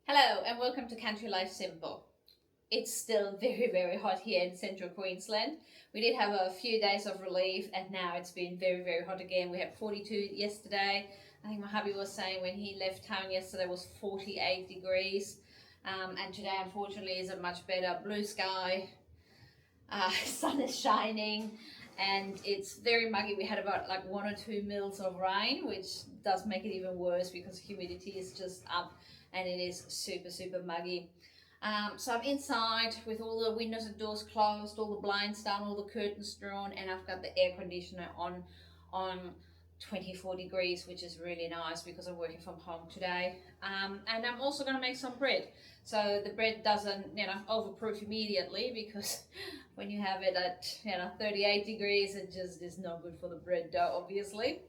Hello and welcome to Country Life Simple. It's still very hot here in central Queensland. We did have a few days of relief and now it's been very hot again. We had 42 yesterday. I think my hubby was saying when he left town yesterday was 48 degrees. And today unfortunately is a much better blue sky. Sun is shining and it's very muggy. We had about like 1 or 2 mils of rain, which does make it even worse because humidity is just up and it is super muggy. So I'm inside with all the windows and doors closed, all the blinds down, all the curtains drawn, and I've got the air conditioner on 24 degrees, which is really nice because I'm working from home today. And I'm also going to make some bread. So the bread doesn't, overproof immediately because when you have it at, 38 degrees, it just is not good for the bread dough, obviously.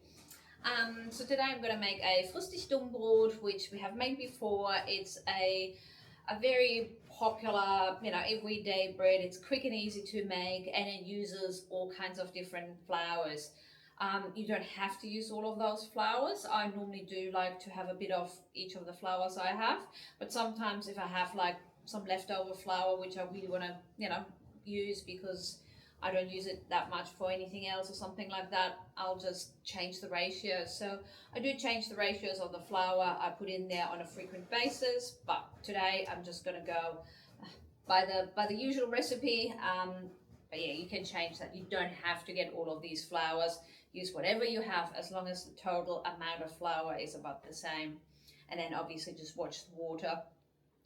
So today I'm going to make a Frühstücksbrot, which we have made before. It's a very popular, everyday bread. It's quick and easy to make, and it uses all kinds of different flours. You don't have to use all of those flours. I normally do like to have a bit of each of the flours I have, but sometimes if I have like some leftover flour, which I really want to, use because I don't use it that much for anything else or something like that, I'll just change the ratio. So I do change the ratios of the flour I put in there on a frequent basis, but today I'm just going to go by the usual recipe. But yeah, you can change that. You don't have to get all of these flours. Use whatever you have as long as the total amount of flour is about the same. And then obviously just watch the water.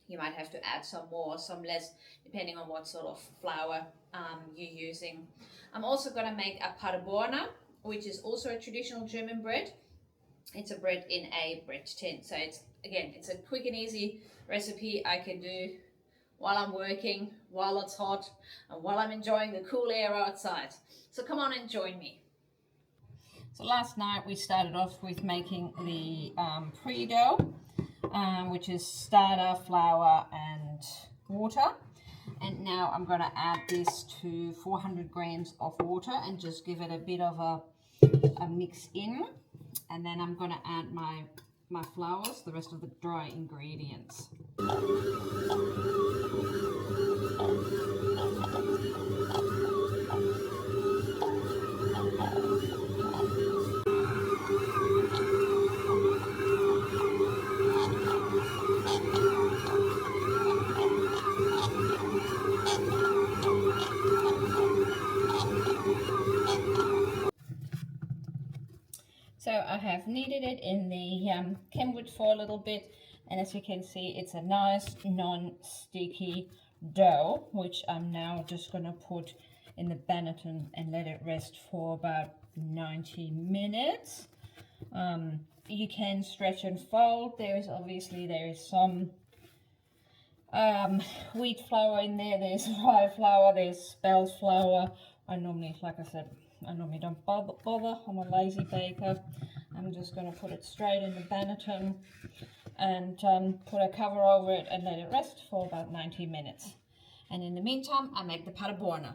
You might have to add some more, some less, depending on what sort of flour you're using. I'm also going to make a Paderborner, which is also a traditional German bread. It's a bread in a bread tin. So it's a quick and easy recipe I can do while I'm working, while it's hot, and while I'm enjoying the cool air outside. So come on and join me. So last night we started off with making the pre-dough, which is starter, flour and water. And now I'm going to add this to 400 grams of water and just give it a bit of a mix in. And then I'm going to add my flours, the rest of the dry ingredients. So I have kneaded it in the Kenwood for a little bit, and as you can see, it's a nice non-sticky dough, which I'm now just going to put in the Benetton and let it rest for about 90 minutes. You can stretch and fold. There is some wheat flour in there, there's rye flour, there's spelt flour. I normally don't bother. I'm a lazy baker. I'm just going to put it straight in the Benetton and put a cover over it and let it rest for about 90 minutes. And in the meantime, I make the Paderborner.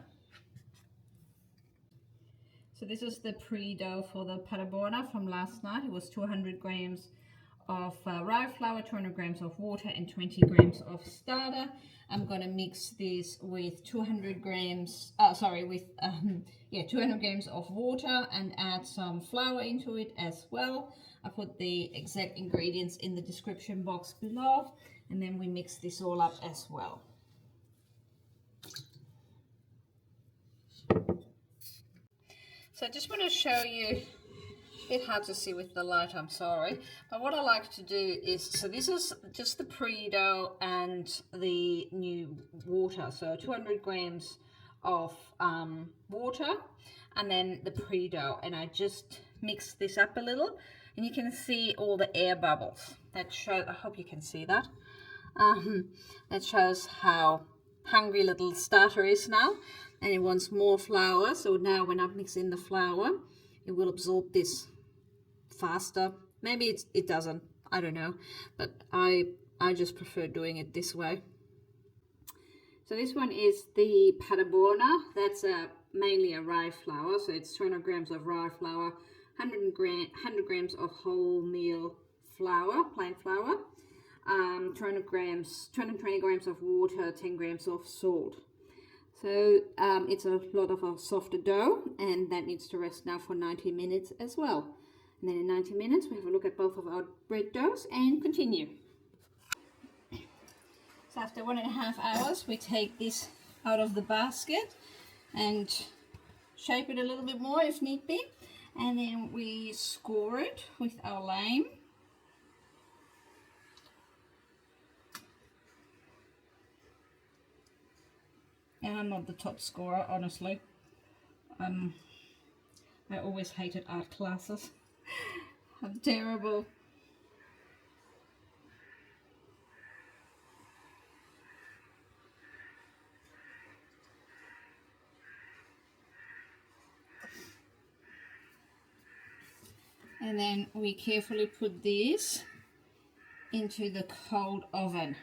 So this is the pre-dough for the Paderborner from last night. It was 200 grams of rye flour, 200 grams of water and 20 grams of starter. I'm going to mix this with 200 grams of water and add some flour into it as well. I put the exact ingredients in the description box below, and then we mix this all up as well. So I just want to show you, a bit hard to see with the light, I'm sorry, but what I like to do is, so this is just the pre-dough and the new water, so 200 grams of water and then the pre-dough, and I just mix this up a little, and you can see all the air bubbles. That shows, I hope you can see that. That shows how hungry little starter is now, and it wants more flour. So now when I mix in the flour, it will absorb this faster. Maybe it doesn't, I don't know, but I just prefer doing it this way. So this one is the Paderborner. That's mainly a rye flour, so it's 200 grams of rye flour, 100 grams of wholemeal flour, plain flour, 220 grams of water, 10 grams of salt. So it's a lot of a softer dough, and that needs to rest now for 90 minutes as well. And then in 90 minutes we have a look at both of our bread doughs and continue. So after 1.5 hours we take this out of the basket and shape it a little bit more if need be, and then we score it with our lime. And I'm not the top scorer, honestly. I always hated art classes. I'm terrible. And then we carefully put this into the cold oven.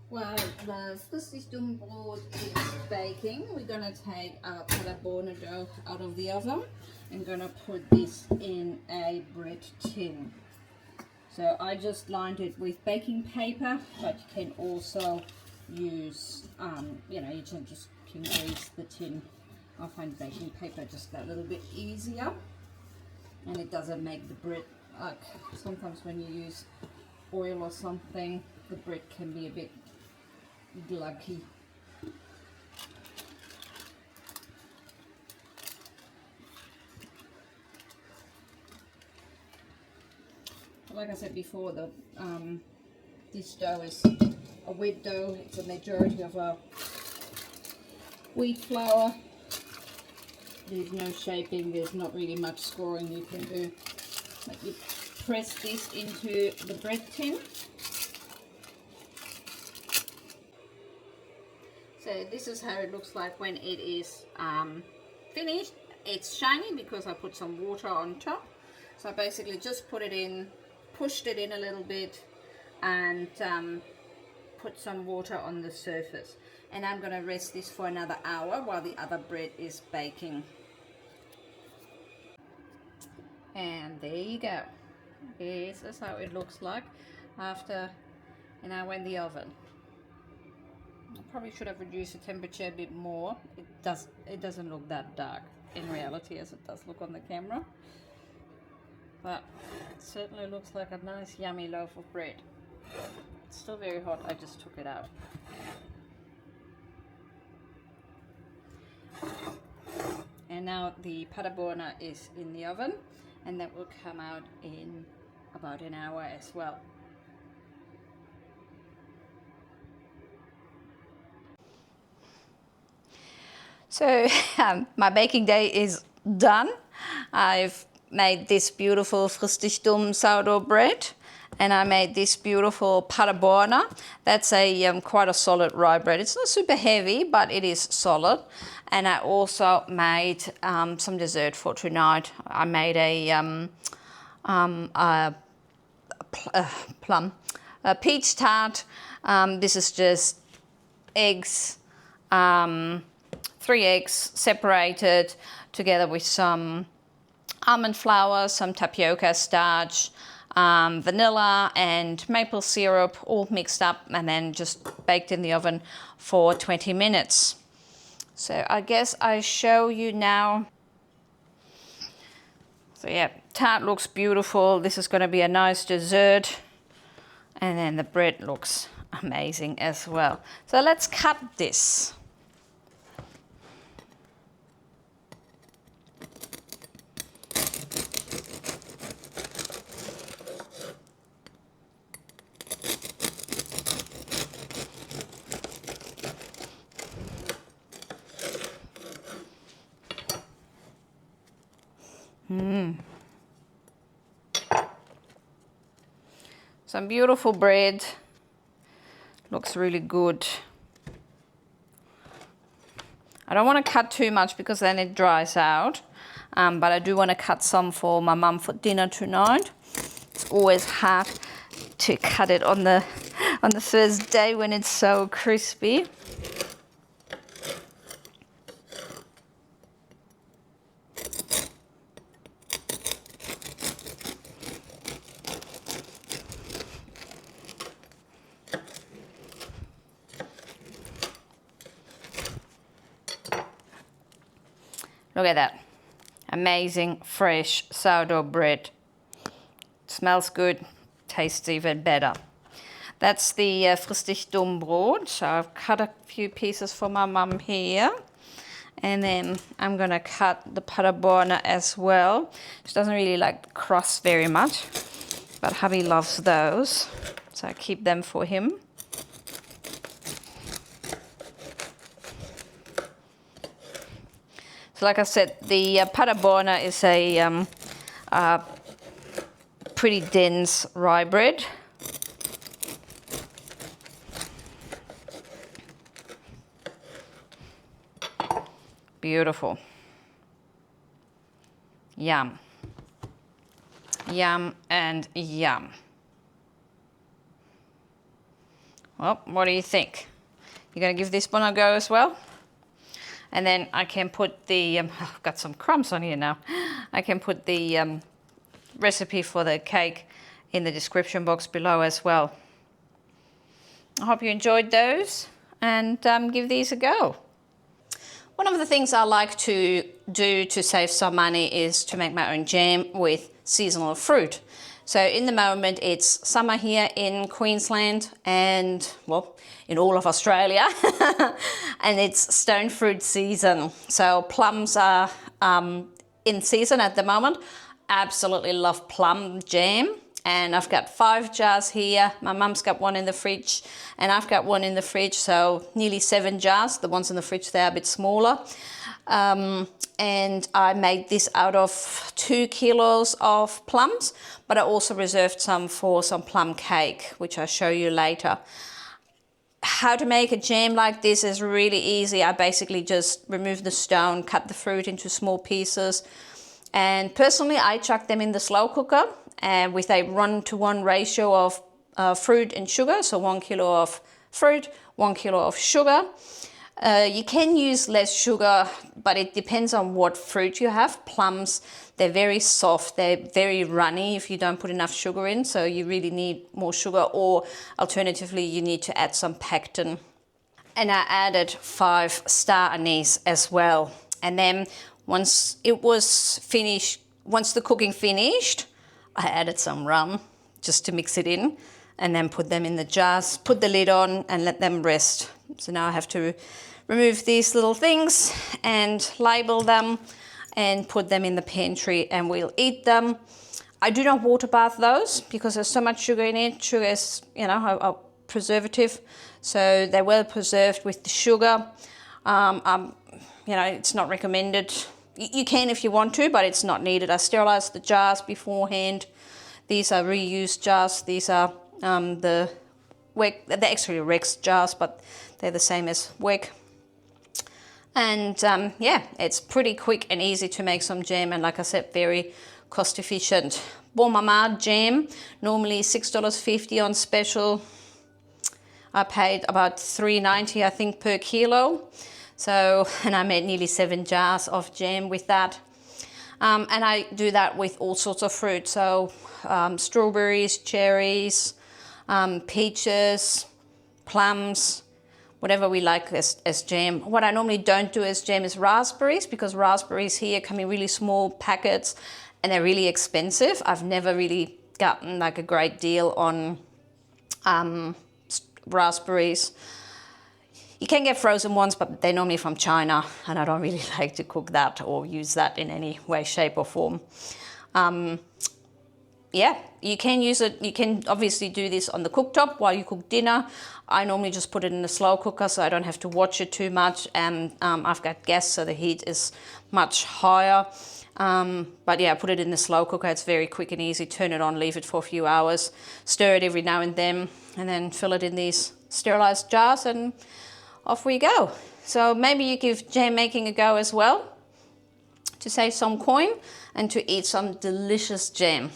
While the Frühstücksbrot board is baking, we're going to take our Paderborner dough out of the oven and going to put this in a bread tin. So I just lined it with baking paper, but you can also use, you can grease the tin. I find baking paper just a little bit easier, and it doesn't make the bread, like sometimes when you use oil or something, the bread can be a bit gluggy. Like I said before, this dough is a wheat dough. It's a majority of a wheat flour. There's no shaping, there's not really much scoring you can do. But you press this into the bread tin. So this is how it looks like when it is finished. It's shiny because I put some water on top. So I basically just put it in, pushed it in a little bit, and put some water on the surface. And I'm going to rest this for another hour while the other bread is baking. And there you go. This is how it looks like after an hour in the oven. I probably should have reduced the temperature a bit more. It doesn't look that dark in reality as it does look on the camera. But it certainly looks like a nice yummy loaf of bread. It's still very hot, I just took it out. And now the Paderborner is in the oven, and that will come out in about an hour as well. So my baking day is done. I've made this beautiful Frühstücksbrot sourdough bread, and I made this beautiful Paderborner. That's a quite a solid rye bread. It's not super heavy, but it is solid. And I also made some dessert for tonight. I made a plum, a peach tart. This is just eggs, 3 eggs separated together with some almond flour, some tapioca starch, vanilla and maple syrup all mixed up, and then just baked in the oven for 20 minutes. So I guess I show you now. So yeah, tart looks beautiful. This is going to be a nice dessert. And then the bread looks amazing as well. So let's cut this. Some beautiful bread. Looks really good. I don't want to cut too much because then it dries out. But I do want to cut some for my mum for dinner tonight. It's always hard to cut it on the first day when it's so crispy. Look at that. Amazing, fresh sourdough bread. Smells good, tastes even better. That's the Friss dich dumm Brot. So I've cut a few pieces for my mum here. And then I'm gonna cut the Paderborner as well. She doesn't really like the crust very much, but hubby loves those. So I keep them for him. So like I said, the Paderborner is a pretty dense rye bread. Beautiful. Yum. Yum and yum. Well, what do you think? You're gonna give this one a go as well? And then I can put the, I've got some crumbs on here now. I can put the recipe for the cake in the description box below as well. I hope you enjoyed those and give these a go. One of the things I like to do to save some money is to make my own jam with seasonal fruit. So in the moment it's summer here in Queensland and, well, in all of Australia, and it's stone fruit season. So plums are in season at the moment. Absolutely love plum jam. And I've got 5 jars here. My mum's got one in the fridge and I've got one in the fridge, so nearly 7 jars. The ones in the fridge, they're a bit smaller. And I made this out of 2 kilos of plums, but I also reserved some for some plum cake, which I'll show you later. How to make a jam like this is really easy. I basically just remove the stone, cut the fruit into small pieces, and personally I chuck them in the slow cooker and with a 1-to-1 ratio of fruit and sugar. So 1 kilo of fruit, 1 kilo of sugar. You can use less sugar, but it depends on what fruit you have. Plums, they're very soft, they're very runny if you don't put enough sugar in, so you really need more sugar, or alternatively you need to add some pectin. And I added 5 star anise as well. And then once it was finished, once the cooking finished, I added some rum just to mix it in, and then put them in the jars, put the lid on and let them rest. So now I have to remove these little things and label them and put them in the pantry and we'll eat them. I do not water bath those because there's so much sugar in it. Sugar is, you know, a preservative, so they're well preserved with the sugar. You know, it's not recommended. You can if you want to, but it's not needed. I sterilized the jars beforehand. These are reused jars. These are they're actually Rex jars, but they're the same as WEG. And yeah, it's pretty quick and easy to make some jam, and like I said, very cost efficient. Bon Mama jam, normally $6.50 on special. I paid about $3.90 I think per kilo. So, and I made nearly 7 jars of jam with that. And I do that with all sorts of fruit. So strawberries, cherries, peaches, plums, whatever we like as jam. What I normally don't do as jam is raspberries, because raspberries here come in really small packets and they're really expensive. I've never really gotten like a great deal on raspberries. You can get frozen ones, but they're normally from China, and I don't really like to cook that or use that in any way, shape or form. Yeah, you can use it. You can obviously do this on the cooktop while you cook dinner. I normally just put it in a slow cooker so I don't have to watch it too much, and I've got gas, so the heat is much higher. But yeah, I put it in the slow cooker. It's very quick and easy. Turn it on, leave it for a few hours, stir it every now and then fill it in these sterilized jars, and off we go. So maybe you give jam making a go as well to save some coin and to eat some delicious jam.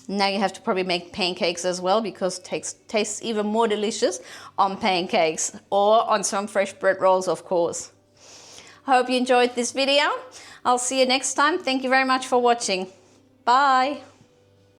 Now you have to probably make pancakes as well, because it tastes even more delicious on pancakes or on some fresh bread rolls, of course. I hope you enjoyed this video. I'll see you next time. Thank you very much for watching. Bye.